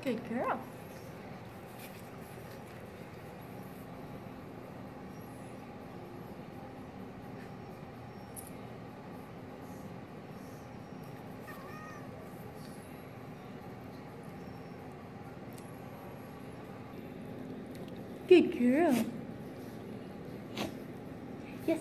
Good girl. Good girl. Yes.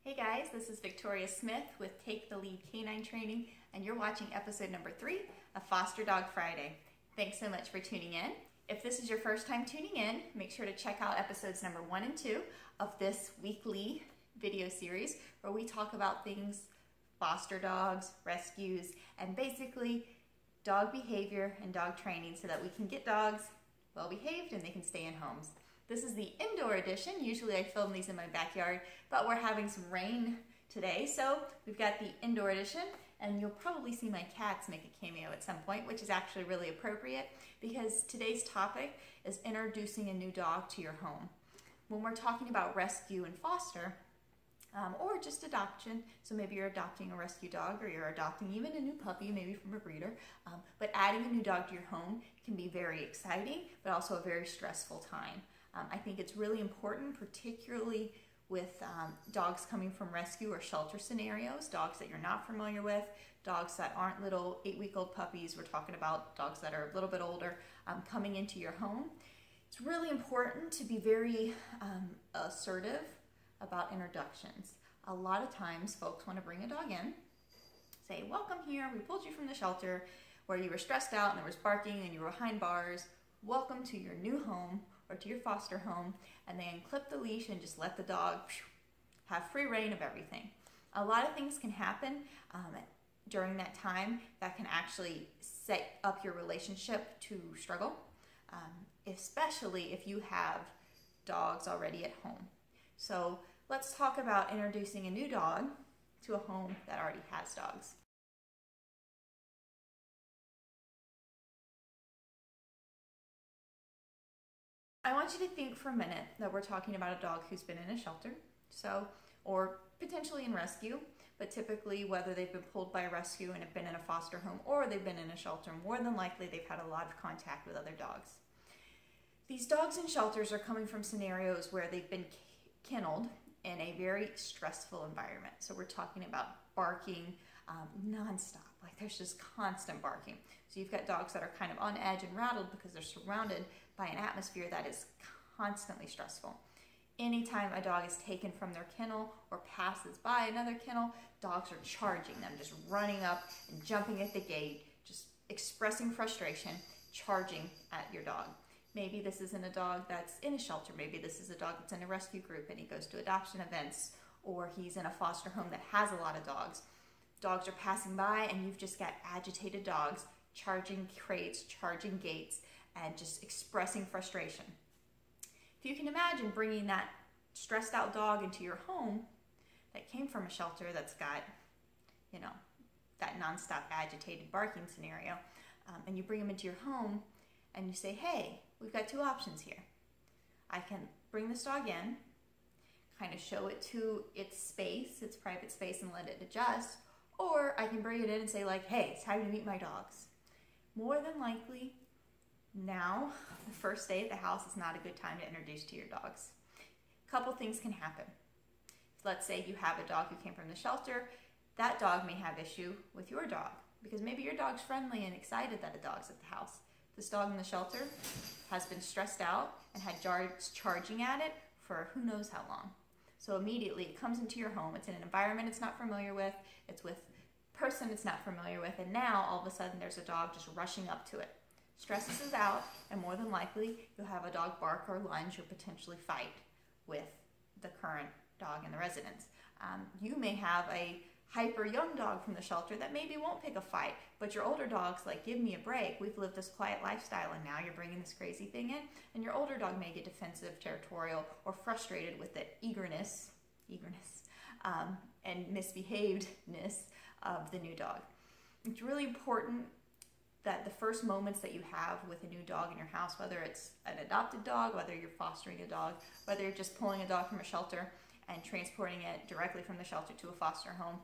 Hey guys, this is Victoria Smith with Take the Lead Canine Training, and you're watching episode number 3 of Foster Dog Friday. Thanks so much for tuning in. If this is your first time tuning in, make sure to check out episodes number 1 and 2 of this weekly video series where we talk about things foster dogs, rescues, and basically dog behavior and dog training so that we can get dogs well behaved and they can stay in homes. This is the indoor edition. Usually I film these in my backyard, but we're having some rain today, so we've got the indoor edition, and you'll probably see my cats make a cameo at some point, which is actually really appropriate because today's topic is introducing a new dog to your home. When we're talking about rescue and foster, or just adoption, so maybe you're adopting a rescue dog or you're adopting even a new puppy, maybe from a breeder, but adding a new dog to your home can be very exciting, but also a very stressful time. I think it's really important, particularly with dogs coming from rescue or shelter scenarios, dogs that you're not familiar with, dogs that aren't little 8-week-old puppies. We're talking about dogs that are a little bit older coming into your home. It's really important to be very assertive about introductions. A lot of times folks want to bring a dog in, say, welcome here, we pulled you from the shelter where you were stressed out and there was barking and you were behind bars. Welcome to your new home or to your foster home, and then clip the leash and just let the dog have free reign of everything. A lot of things can happen during that time that can actually set up your relationship to struggle, especially if you have dogs already at home. So let's talk about introducing a new dog to a home that already has dogs. I want you to think for a minute that we're talking about a dog who's been in a shelter, or potentially in rescue, but typically whether they've been pulled by a rescue and have been in a foster home or they've been in a shelter, more than likely they've had a lot of contact with other dogs. These dogs in shelters are coming from scenarios where they've been kenneled in a very stressful environment. So we're talking about barking nonstop, like there's just constant barking. So you've got dogs that are kind of on edge and rattled because they're surrounded by an atmosphere that is constantly stressful. Anytime a dog is taken from their kennel or passes by another kennel, dogs are charging them, just running up and jumping at the gate, just expressing frustration, charging at your dog. Maybe this isn't a dog that's in a shelter. Maybe this is a dog that's in a rescue group and he goes to adoption events, or he's in a foster home that has a lot of dogs. Dogs are passing by and you've just got agitated dogs charging crates, charging gates, and just expressing frustration. If you can imagine bringing that stressed out dog into your home that came from a shelter that's got, you know, that nonstop agitated barking scenario, and you bring them into your home and you say, hey, we've got two options here. I can bring this dog in, kind of show it to its space, its private space, and let it adjust, or I can bring it in and say like, hey, it's time to meet my dogs. More than likely, now, the first day at the house is not a good time to introduce to your dogs. A couple things can happen. Let's say you have a dog who came from the shelter. That dog may have issue with your dog because maybe your dog's friendly and excited that a dog's at the house. This dog in the shelter has been stressed out and had dogs charging at it for who knows how long. So immediately it comes into your home. It's in an environment it's not familiar with. It's with a person it's not familiar with. And now all of a sudden there's a dog just rushing up to it. Stresses is out, and more than likely you'll have a dog bark or lunge or potentially fight with the current dog in the residence. You may have a hyper young dog from the shelter that maybe won't pick a fight, but your older dog's like, give me a break. We've lived this quiet lifestyle and now you're bringing this crazy thing in, and your older dog may get defensive, territorial, or frustrated with the eagerness, and misbehavedness of the new dog. It's really important that the first moments that you have with a new dog in your house, whether it's an adopted dog, whether you're fostering a dog, whether you're just pulling a dog from a shelter and transporting it directly from the shelter to a foster home,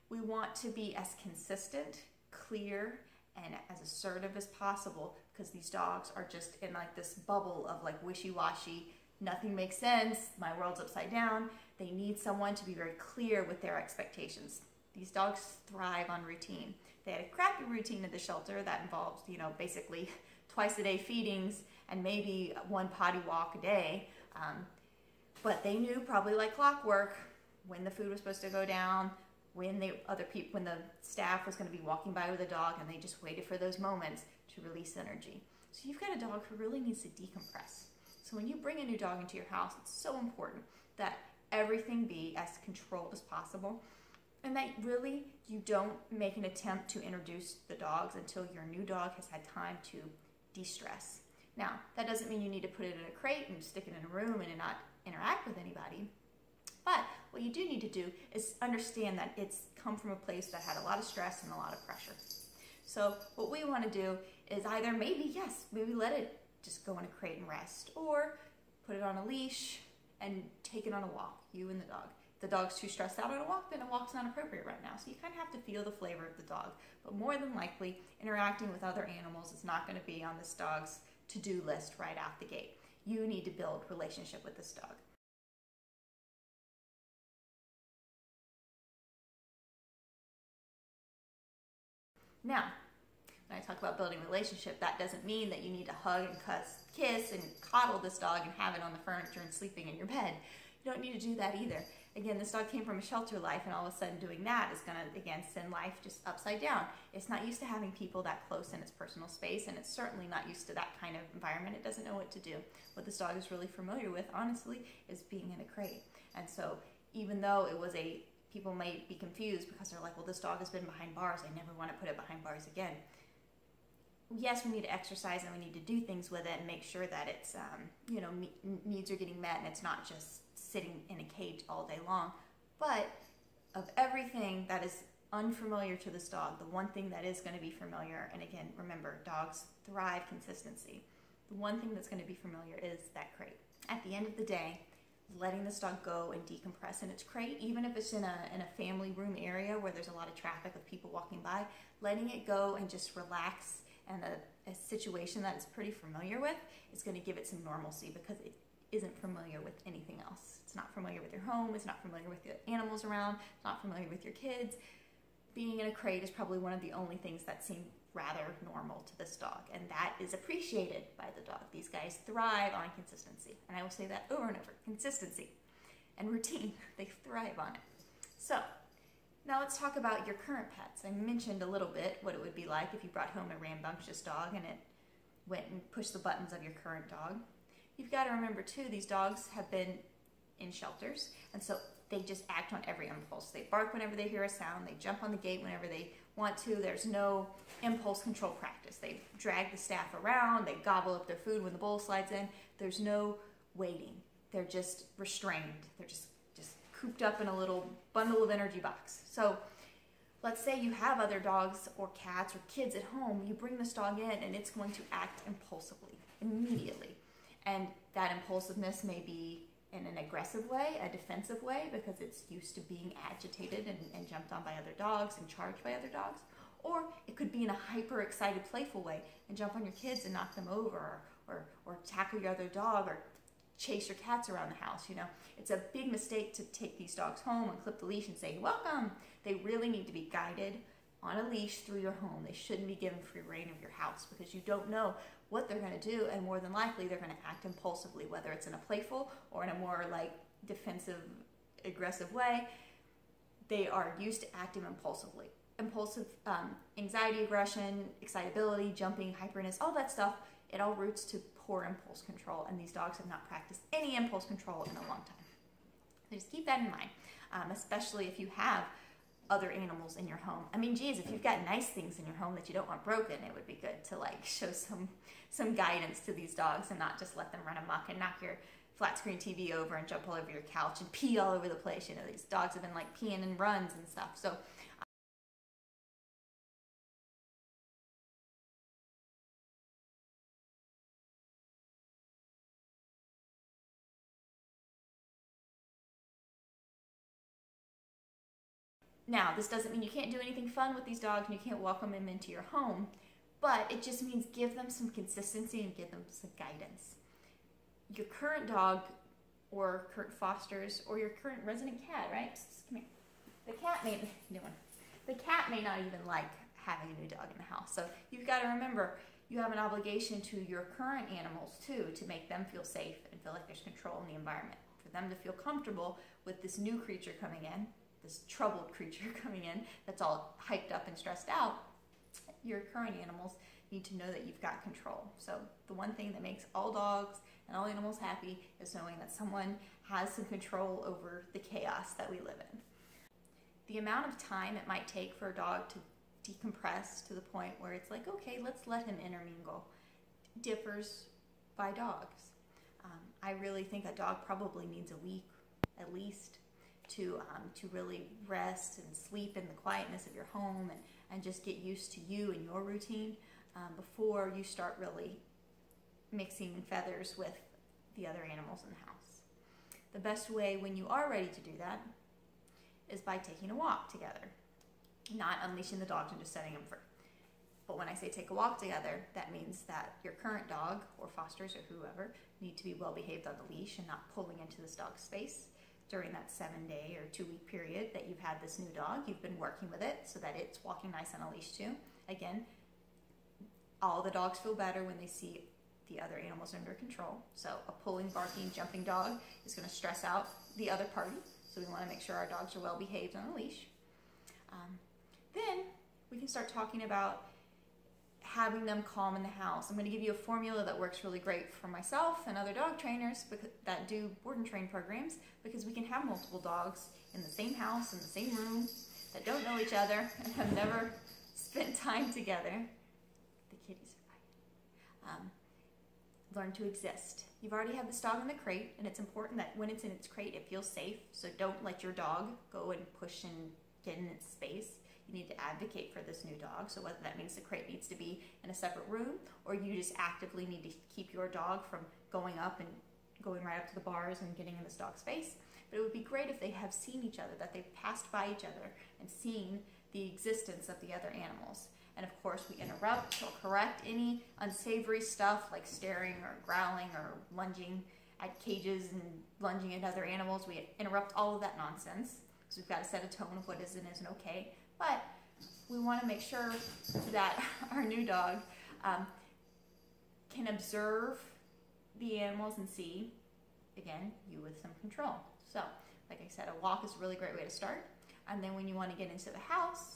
we want to be as consistent, clear, and as assertive as possible, because these dogs are just in like this bubble of like wishy-washy, nothing makes sense, my world's upside down. They need someone to be very clear with their expectations. These dogs thrive on routine. They had a crappy routine at the shelter that involved, you know, basically twice a day feedings and maybe one potty walk a day. But they knew, probably like clockwork, when the food was supposed to go down, when the staff was going to be walking by with a dog, and they just waited for those moments to release energy. So you've got a dog who really needs to decompress. So when you bring a new dog into your house, it's so important that everything be as controlled as possible, and that really you don't make an attempt to introduce the dogs until your new dog has had time to de-stress. Now, that doesn't mean you need to put it in a crate and stick it in a room and not interact with anybody. But what you do need to do is understand that it's come from a place that had a lot of stress and a lot of pressure. So what we want to do is either maybe let it just go in a crate and rest, or put it on a leash and take it on a walk, you and the dog. If the dog's too stressed out on a walk, then a walk's not appropriate right now. So you kind of have to feel the flavor of the dog. But more than likely, interacting with other animals is not going to be on this dog's to-do list right out the gate. You need to build relationship with this dog. Now, when I talk about building relationship, that doesn't mean that you need to hug and kiss and coddle this dog and have it on the furniture and sleeping in your bed. You don't need to do that either. Again, this dog came from a shelter life, and all of a sudden doing that is going to, again, send life just upside down. It's not used to having people that close in its personal space, and it's certainly not used to that kind of environment. It doesn't know what to do. What this dog is really familiar with, honestly, is being in a crate. And so even though it was people might be confused because they're like, well, this dog has been behind bars. I never want to put it behind bars again. Yes, we need to exercise and we need to do things with it and make sure that its needs are getting met and it's not just sitting in a cage all day long. But of everything that is unfamiliar to this dog, the one thing that is going to be familiar, and again, remember, dogs thrive consistency. The one thing that's going to be familiar is that crate. At the end of the day, letting this dog go and decompress in its crate, even if it's in a family room area where there's a lot of traffic of people walking by, letting it go and just relax in a situation that it's pretty familiar with is going to give it some normalcy, because it isn't familiar with anything else. It's not familiar with your home, it's not familiar with the animals around, it's not familiar with your kids. Being in a crate is probably one of the only things that seem rather normal to this dog, and that is appreciated by the dog. These guys thrive on consistency, and I will say that over and over. Consistency and routine, they thrive on it. So now let's talk about your current pets. I mentioned a little bit what it would be like if you brought home a rambunctious dog and it went and pushed the buttons of your current dog. You've got to remember too, these dogs have been in shelters, and so they just act on every impulse. They bark whenever they hear a sound, they jump on the gate whenever they want to. There's no impulse control practice. They drag the staff around, they gobble up their food when the bowl slides in. There's no waiting. They're just restrained. They're just cooped up in a little bundle of energy box. So let's say you have other dogs or cats or kids at home, you bring this dog in and it's going to act impulsively, immediately. And that impulsiveness may be in an aggressive way, a defensive way, because it's used to being agitated and jumped on by other dogs and charged by other dogs. Or it could be in a hyper excited, playful way and jump on your kids and knock them over, or tackle your other dog, or chase your cats around the house. It's a big mistake to take these dogs home and clip the leash and say, welcome. They really need to be guided on a leash through your home. They shouldn't be given free reign of your house, because you don't know what they're going to do, and more than likely they're going to act impulsively, whether it's in a playful or in a more like defensive, aggressive way. They are used to acting impulsively. Impulsive anxiety, aggression, excitability, jumping, hyperness, all that stuff, it all roots to poor impulse control, and these dogs have not practiced any impulse control in a long time. So just keep that in mind, especially if you have other animals in your home. I mean, geez, if you've got nice things in your home that you don't want broken, it would be good to like show some guidance to these dogs and not just let them run amok and knock your flat screen TV over and jump all over your couch and pee all over the place. These dogs have been like peeing in runs and stuff. So now, this doesn't mean you can't do anything fun with these dogs and you can't welcome them into your home, but it just means give them some consistency and give them some guidance. Your current dog or current fosters or your current resident cat, right? Come here. The cat may not even like having a new dog in the house. So you've got to remember, you have an obligation to your current animals too, to make them feel safe and feel like there's control in the environment. For them to feel comfortable with this new creature coming in, this troubled creature coming in that's all hyped up and stressed out, your current animals need to know that you've got control. So the one thing that makes all dogs and all animals happy is knowing that someone has some control over the chaos that we live in. The amount of time it might take for a dog to decompress to the point where it's like, okay, let's let him intermingle, differs by dogs. I really think a dog probably needs a week at least to really rest and sleep in the quietness of your home and just get used to you and your routine before you start really mixing feathers with the other animals in the house. The best way when you are ready to do that is by taking a walk together, not unleashing the dogs and just setting them free. But when I say take a walk together, that means that your current dog or fosters or whoever need to be well behaved on the leash and not pulling into this dog's space during that 7-day or 2-week period that you've had this new dog. You've been working with it so that it's walking nice on a leash too. Again, all the dogs feel better when they see the other animals under control. So a pulling, barking, jumping dog is going to stress out the other party. So we want to make sure our dogs are well behaved on a leash. Then we can start talking about having them calm in the house. I'm going to give you a formula that works really great for myself and other dog trainers that do board and train programs, because we can have multiple dogs in the same house, in the same room, that don't know each other and have never spent time together. The kitties are fighting. Learn to exist. You've already had this dog in the crate, and it's important that when it's in its crate, it feels safe. So don't let your dog go and push and get in its space. You need to advocate for this new dog. So whether that means the crate needs to be in a separate room, or you just actively need to keep your dog from going up and going right up to the bars and getting in this dog's face. But it would be great if they have seen each other, that they've passed by each other and seen the existence of the other animals. And of course, we interrupt or correct any unsavory stuff like staring or growling or lunging at cages and lunging at other animals. We interrupt all of that nonsense because we've got to set a tone of what is and isn't okay. But we want to make sure that our new dog can observe the animals and see, again, you with some control. So, like I said, a walk is a really great way to start. And then when you want to get into the house,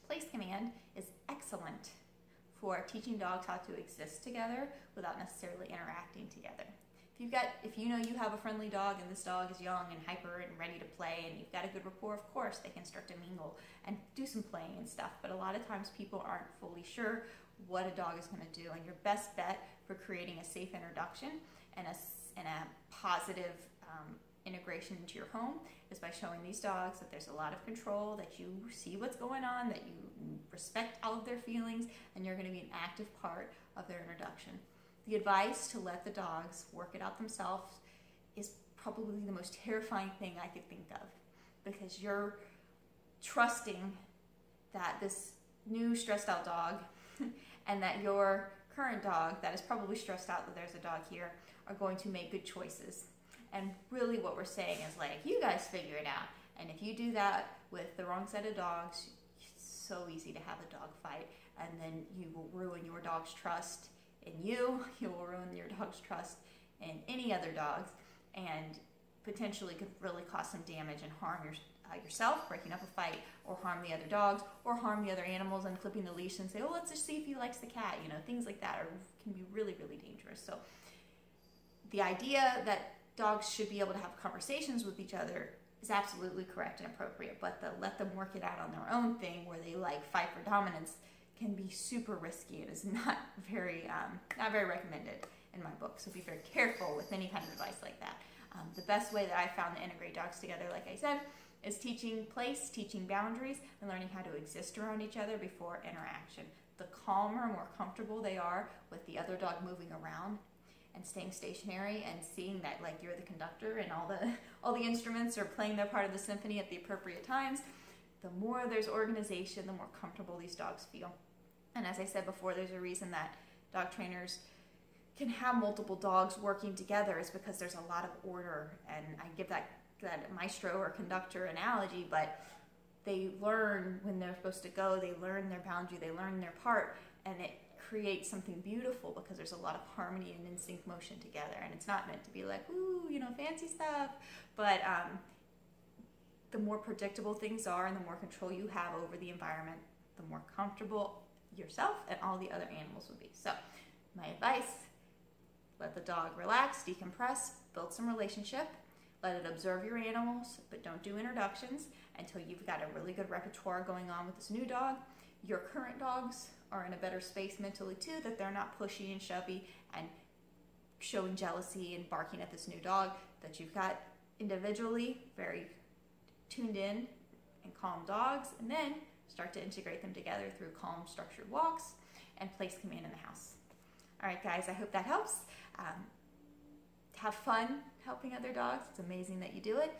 place command is excellent for teaching dogs how to exist together without necessarily interacting together. If you know you have a friendly dog and this dog is young and hyper and ready to play and you've got a good rapport, of course they can start to mingle and do some playing and stuff. But a lot of times people aren't fully sure what a dog is going to do, and your best bet for creating a safe introduction and a positive integration into your home is by showing these dogs that there's a lot of control, that you see what's going on, that you respect all of their feelings, and you're going to be an active part of their introduction. The advice to let the dogs work it out themselves is probably the most terrifying thing I could think of, because you're trusting that this new stressed out dog and that your current dog that is probably stressed out that there's a dog here are going to make good choices. And really what we're saying is, like, you guys figure it out. And if you do that with the wrong set of dogs, it's so easy to have a dog fight, and then you will ruin your dog's trust in you. You will ruin your dog's trust in any other dogs, and potentially could really cause some damage and harm yourself, breaking up a fight, or harm the other dogs, or harm the other animals, and clipping the leash and say, oh, let's just see if he likes the cat. You know, things like that can be really, really dangerous. So the idea that dogs should be able to have conversations with each other is absolutely correct and appropriate, but the let them work it out on their own thing where they like fight for dominance can be super risky and is not very recommended in my book. So be very careful with any kind of advice like that. The best way that I found to integrate dogs together, like I said, is teaching place, teaching boundaries, and learning how to exist around each other before interaction. The calmer, more comfortable they are with the other dog moving around and staying stationary and seeing that, like, you're the conductor and all the instruments are playing their part of the symphony at the appropriate times, the more there's organization, the more comfortable these dogs feel. And as I said before, there's a reason that dog trainers can have multiple dogs working together, is because there's a lot of order. And I give that maestro or conductor analogy, but they learn when they're supposed to go, they learn their boundary, they learn their part, and it create something beautiful because there's a lot of harmony and in sync motion together. And it's not meant to be like, ooh, you know, fancy stuff, but the more predictable things are and the more control you have over the environment, the more comfortable yourself and all the other animals will be. So my advice, let the dog relax, decompress, build some relationship, let it observe your animals, but don't do introductions until you've got a really good repertoire going on with this new dog. Your current dogs are in a better space mentally too, that they're not pushy and shovey and showing jealousy and barking at this new dog, that you've got individually very tuned in and calm dogs, and then start to integrate them together through calm, structured walks and place command in the house. All right, guys, I hope that helps. Have fun helping other dogs. It's amazing that you do it.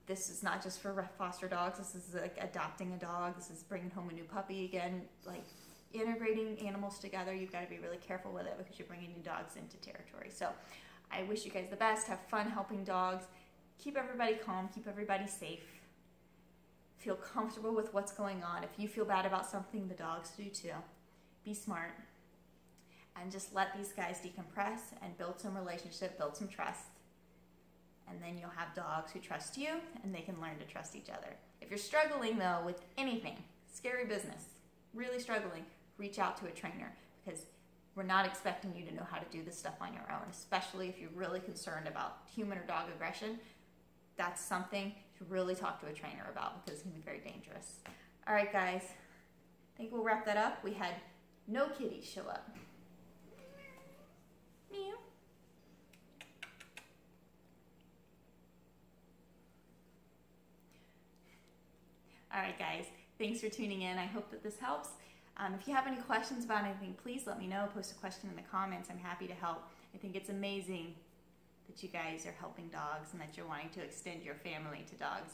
This is not just for foster dogs. This is like adopting a dog. This is bringing home a new puppy again. Like, integrating animals together, you've got to be really careful with it because you're bringing new dogs into territory. So I wish you guys the best. Have fun helping dogs. Keep everybody calm. Keep everybody safe. Feel comfortable with what's going on. If you feel bad about something, the dogs do too. Be smart. And just let these guys decompress and build some relationship, build some trust. And then you'll have dogs who trust you and they can learn to trust each other. If you're struggling though with anything, scary business, really struggling, reach out to a trainer, because we're not expecting you to know how to do this stuff on your own, especially if you're really concerned about human or dog aggression. That's something to really talk to a trainer about because it can be very dangerous. All right, guys, I think we'll wrap that up. We had no kitties show up. Meow. All right, guys, thanks for tuning in. I hope that this helps. If you have any questions about anything, please let me know. Post a question in the comments. I'm happy to help. I think it's amazing that you guys are helping dogs and that you're wanting to extend your family to dogs.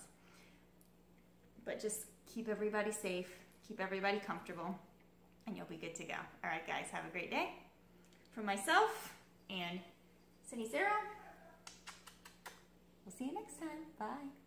But just keep everybody safe, keep everybody comfortable, and you'll be good to go. All right, guys, have a great day. From myself and Cindy Sarah, we'll see you next time. Bye.